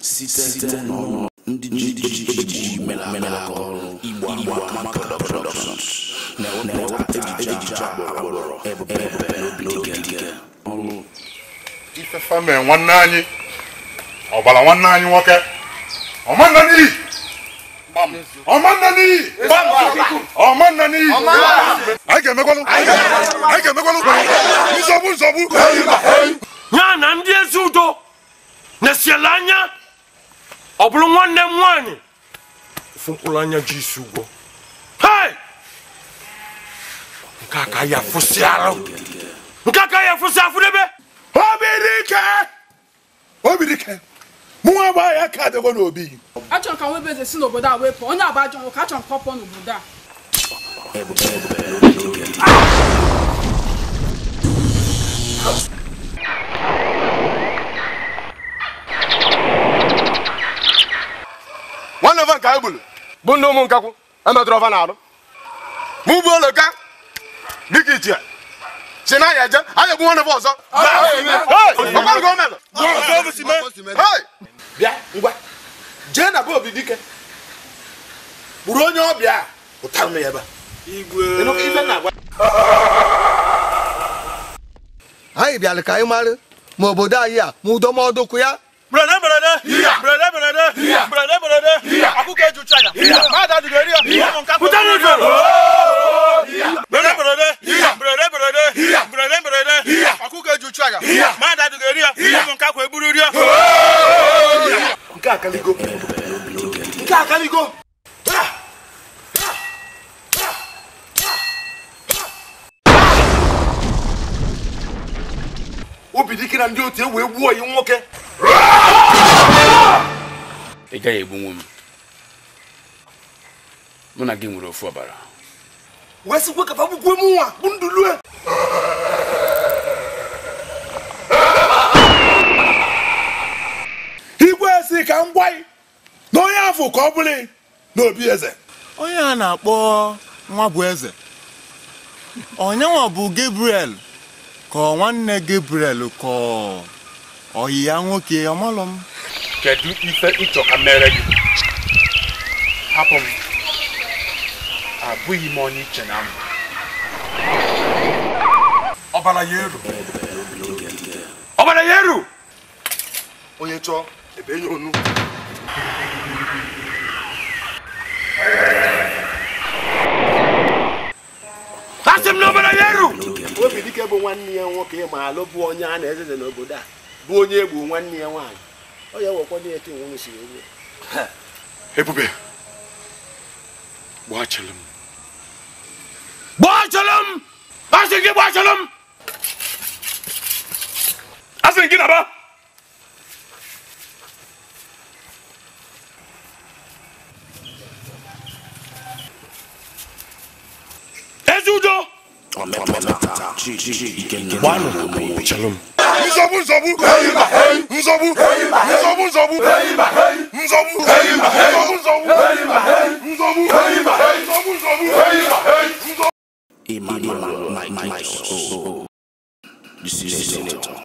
site n'ọnụ ndị ji mela Igbo Productions na-ewepụta ejije agbọrọ ebe n'Obidike ife fame nwanne anyị ọbara nwanne anyị nwoke ọmannani anyị ga-emekwalu nsogbu ya na ndị ezi udo na-esiela anya ọ bụrụ nwanne m nwaanyị ofu mkpụrụ anya ji isi ụgwọ nke aka ya fụsị arụ nke aka ya fụsị afụdebe Obidike mụnwa bụ ya ka adịgo n'obi achọrọ ka nwebeze si n'obodo a wepụ onye abụ ajọ nwoke achọrọ ka ọ pụọ n'obodo a nwanne va nke anyị gburu bụ ndị ụmụ nkakwụ emetụrụ ọfa n'alụ mụ bụ oloka dịka ichie si na ya eje anyị egbu nwanne va ọzọ bịa ngwa jee na be Obidike bụrụ onye ọbịa ụtara m ya ebe anyị bịara ka anyị mara ma obodo anyị a ma udo ma ọdụkwu ya akụkọ ejucha ya mmadụ adịghị eri ya ụmụ nka akụkọ ejucha ya mmadụ adịghị eri ya ụmụ nka kwa eburu ri ya nke akaligo Obidike na ndị otu e wee gbuo ya nwoke ị gaghị egbunwu m mụ na gị nwere ofu ọbara wee sikwe ka fagbukwe m nwa bụ ndulue igwe si ka m gwa gị na onye afọ ka ọ bụrụ n'obi eze onye a na-akpọ nwa bụ eze onyenwa bụ Gabriel ka nwanne Gabriel ka ọyị ya nwoke ọmalụ m kedu ife ịchọ ka mere gị hapụ m abụghị m onye iche na m ọbara ya eru onye chọọ ebe enye onu asị m na ọbara ya eru Obidike bụ nwanne ya nwoke ma alụ bụ onye a na-ezeze n'obodo a bụ onye egbu nwanne ya nwaanyị ọ ya wekwa dị eti nwe si egbu Ebube gbachara m asị gị gbachara m asị gị naba ezi udo Emmanuel Mike, the senator.